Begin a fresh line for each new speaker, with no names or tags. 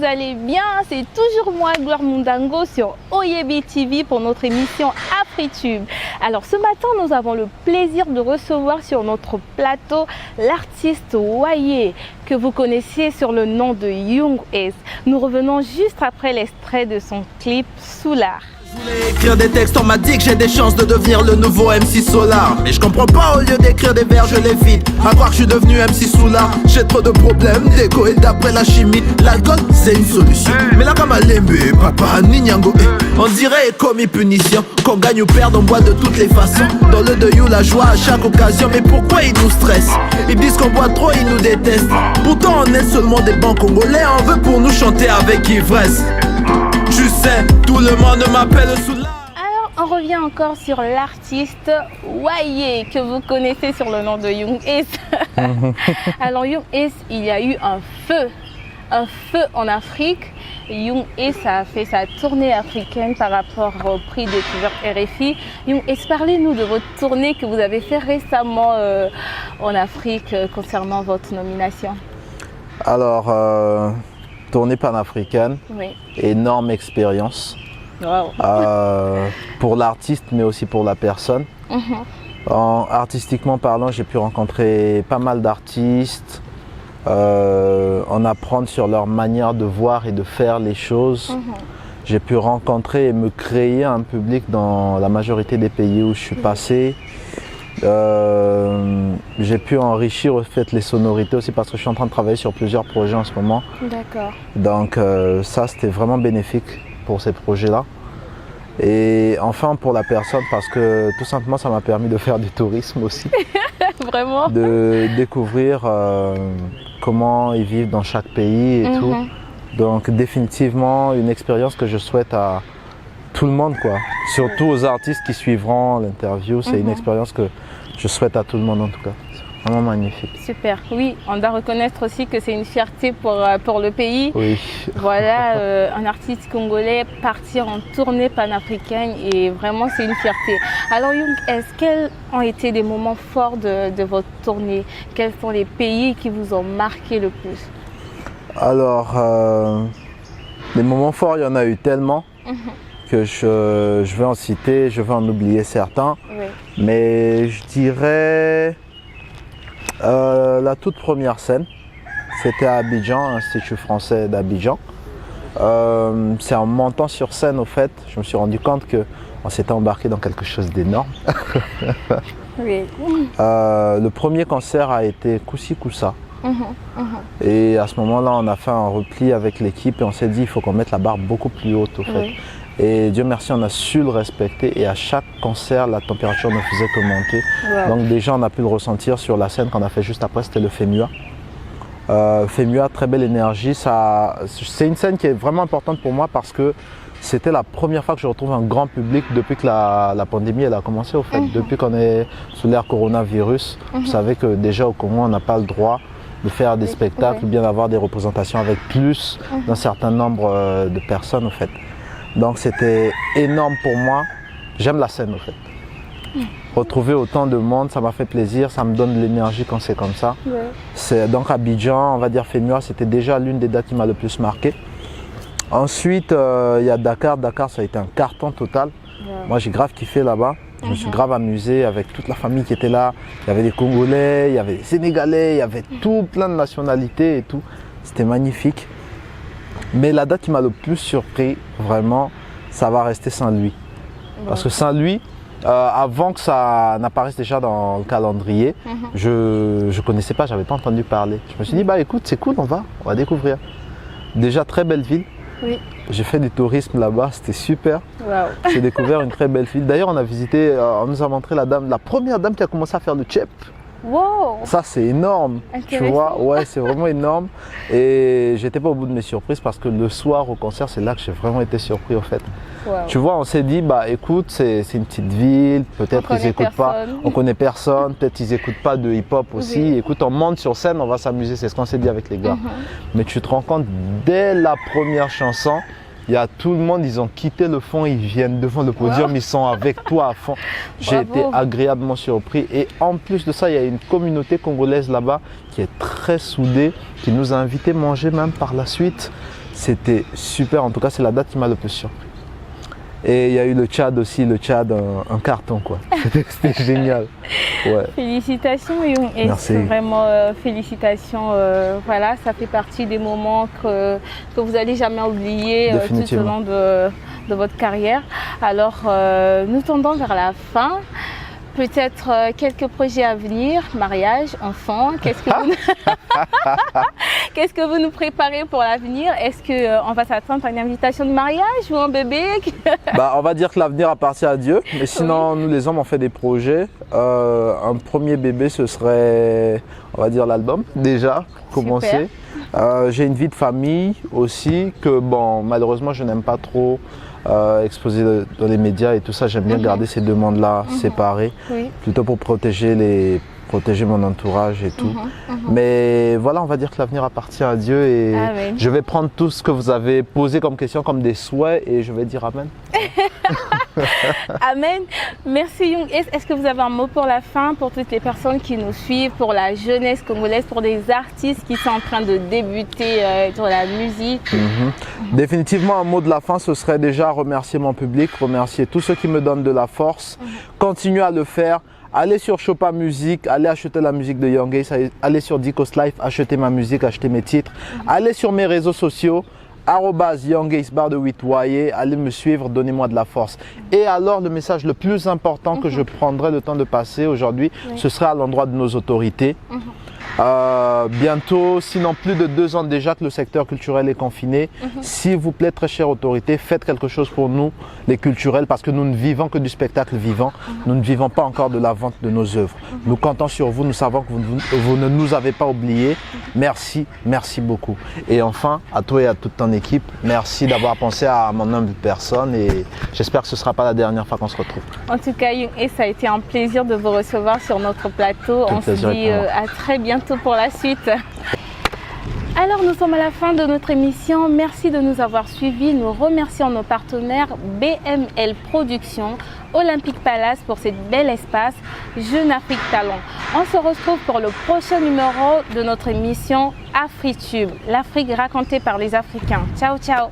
vous allez bien. C'est toujours moi, Gloire Mundango, sur Oyebi TV pour notre émission AfriTube. Alors ce matin, nous avons le plaisir de recevoir sur notre plateau l'artiste Wayé, que vous connaissez sur le nom de Young S. Nous revenons juste après l'extrait de son clip Soulard.
Je voulais écrire des textes, on m'a dit que j'ai des chances de devenir le nouveau MC Solar. Mais je comprends pas, au lieu d'écrire des vers, je les vide. À croire que je suis devenu MC Solar. J'ai trop de problèmes d'égo et d'après la chimie, l'alcool c'est une solution. Mais là comme à l'embé, papa, Ninyango, on dirait commis punition. Qu'on gagne ou perd, on boit de toutes les façons. Dans le deuil ou la joie à chaque occasion. Mais pourquoi ils nous stressent? Ils disent qu'on boit trop, ils nous détestent. Pourtant on est seulement des bons Congolais, on veut pour nous chanter avec ivresse. Tu sais, tout le monde m'appelle Soulard.
Alors, on revient encore sur l'artiste Wayé, que vous connaissez sur le nom de Young S. Alors, Young S, il y a eu un feu en Afrique. Young S a fait sa tournée africaine par rapport au prix découverte RFI. Young S, parlez-nous de votre tournée que vous avez fait récemment en Afrique concernant votre nomination.
Alors, tournée panafricaine,
oui.
Énorme expérience.
Wow.
Pour l'artiste mais aussi pour la personne. Artistiquement parlant, j'ai pu rencontrer pas mal d'artistes, en apprendre sur leur manière de voir et de faire les choses. J'ai pu rencontrer et me créer un public dans la majorité des pays où je suis passé. J'ai pu enrichir en fait les sonorités aussi parce que je suis en train de travailler sur plusieurs projets en ce moment.
D'accord.
Donc ça c'était vraiment bénéfique pour ces projets-là. Et enfin pour la personne parce que tout simplement ça m'a permis de faire du tourisme aussi.
Vraiment?
De découvrir comment ils vivent dans chaque pays et tout. Donc définitivement une expérience que je souhaite à tout le monde, quoi. Surtout aux artistes qui suivront l'interview. C'est une expérience que je souhaite à tout le monde en tout cas. C'est vraiment magnifique.
Super. Oui, on doit reconnaître aussi que c'est une fierté pour le pays.
Oui.
Voilà, un artiste congolais partir en tournée panafricaine et vraiment c'est une fierté. Alors Young S, quels ont été des moments forts de votre tournée? Quels sont les pays qui vous ont marqué le plus?
Alors, les moments forts, il y en a eu tellement. Que je vais en citer, je vais en oublier certains,
oui.
Mais je dirais la toute première scène, c'était à Abidjan, Institut français d'Abidjan. C'est en montant sur scène au fait, je me suis rendu compte qu'on s'était embarqué dans quelque chose d'énorme.
Oui.
Le premier concert a été Koussi Koussa. Et à ce moment-là, on a fait un repli avec l'équipe et on s'est dit il faut qu'on mette la barre beaucoup plus haute au fait.
Oui.
Et Dieu merci, on a su le respecter et à chaque concert, la température ne faisait que monter.
Wow.
Donc déjà, on a pu le ressentir sur la scène qu'on a fait juste après, c'était le FEMUA. FEMUA, très belle énergie. C'est une scène qui est vraiment importante pour moi parce que c'était la première fois que je retrouve un grand public depuis que la pandémie elle a commencé au fait. Depuis qu'on est sous l'ère coronavirus, vous savez que déjà au Congo, on n'a pas le droit de faire des spectacles ou bien d'avoir des représentations avec plus d'un certain nombre de personnes au fait. Donc c'était énorme pour moi. J'aime la scène au fait. Retrouver autant de monde, ça m'a fait plaisir, ça me donne de l'énergie quand c'est comme ça.
Ouais.
C'est donc Abidjan, on va dire FEMUA, c'était déjà l'une des dates qui m'a le plus marqué. Ensuite, il y a Dakar. Dakar, ça a été un carton total.
Ouais.
Moi, j'ai grave kiffé là-bas. Je me suis grave amusé avec toute la famille qui était là. Il y avait des Congolais, il y avait des Sénégalais, il y avait tout plein de nationalités et tout. C'était magnifique. Mais la date qui m'a le plus surpris, vraiment, ça va rester Saint-Louis. Parce que Saint-Louis, avant que ça n'apparaisse déjà dans le calendrier, je ne connaissais pas, je n'avais pas entendu parler. Je me suis dit, bah écoute, c'est cool, on va découvrir. Déjà, très belle ville.
Oui.
J'ai fait du tourisme là-bas, c'était super.
Wow.
J'ai découvert une très belle ville. D'ailleurs, on a visité, on nous a montré la première dame qui a commencé à faire le tchèp.
Wow.
Ça, c'est énorme, tu vois. Ouais, c'est vraiment énorme. Et j'étais pas au bout de mes surprises parce que le soir au concert, c'est là que j'ai vraiment été surpris au fait.
Wow.
Tu vois, on s'est dit, bah écoute, c'est une petite ville, peut-être ils n'écoutent pas, on connaît personne, peut-être ils n'écoutent pas de hip-hop aussi. Oui. Écoute, on monte sur scène, on va s'amuser, c'est ce qu'on s'est dit avec les gars. Mais tu te rends compte, dès la première chanson, il y a tout le monde, ils ont quitté le fond, ils viennent devant le podium, ils sont avec toi à fond. J'ai été agréablement surpris. Et en plus de ça, il y a une communauté congolaise là-bas qui est très soudée, qui nous a invités à manger même par la suite. C'était super, en tout cas c'est la date qui m'a le plus surpris. Et il y a eu le Tchad aussi, le Tchad, un carton quoi. C'était génial. Ouais.
Félicitations Young S.
Merci.
Vraiment félicitations. Voilà, ça fait partie des moments que vous n'allez jamais oublier tout au long de votre carrière. Alors nous tendons vers la fin. Peut-être quelques projets à venir, mariage, enfant. Qu'est-ce que vous nous préparez pour l'avenir? Est-ce qu'on va s'attendre à une invitation de mariage ou un bébé?
On va dire que l'avenir appartient à Dieu. Mais sinon, nous les hommes, on fait des projets. Un premier bébé, ce serait, on va dire, l'album, déjà, pour commencer. J'ai une vie de famille aussi que, bon, malheureusement, je n'aime pas trop exposer dans les médias et tout ça. J'aime bien garder ces deux mondes-là séparés, plutôt pour protéger mon entourage et tout. Mais voilà, on va dire que l'avenir appartient à Dieu et je vais prendre tout ce que vous avez posé comme question, comme des souhaits et je vais dire Amen.
Amen. Merci Young S. Est-ce que vous avez un mot pour la fin, pour toutes les personnes qui nous suivent, pour la jeunesse congolaise, pour des artistes qui sont en train de débuter dans la musique?
Définitivement, un mot de la fin, ce serait déjà remercier mon public, remercier tous ceux qui me donnent de la force. Continuez à le faire. Allez sur Chopa Music, allez acheter la musique de Young Ace, allez sur Dicos Life, achetez ma musique, achetez mes titres. Allez sur mes réseaux sociaux, @YoungAce_8YE, allez me suivre, donnez-moi de la force. Et alors le message le plus important que je prendrai le temps de passer aujourd'hui, ce serait à l'endroit de nos autorités. Bientôt, sinon plus de 2 ans déjà que le secteur culturel est confiné. S'il vous plaît, très chère autorité, faites quelque chose pour nous, les culturels, parce que nous ne vivons que du spectacle vivant. Nous ne vivons pas encore de la vente de nos œuvres. Nous comptons sur vous, nous savons que vous ne nous avez pas oubliés. Merci, merci beaucoup. Et enfin, à toi et à toute ton équipe, merci d'avoir pensé à mon humble personne et j'espère que ce ne sera pas la dernière fois qu'on se retrouve.
En tout cas, Young S, ça a été un plaisir de vous recevoir sur notre plateau. On se dit à très bientôt pour la suite. Alors nous sommes à la fin de notre émission. Merci de nous avoir suivis. Nous remercions nos partenaires BML Productions, Olympique Palace pour cet bel espace, Jeune Afrique Talent. On se retrouve pour le prochain numéro de notre émission AfriTube, l'Afrique racontée par les Africains. Ciao ciao.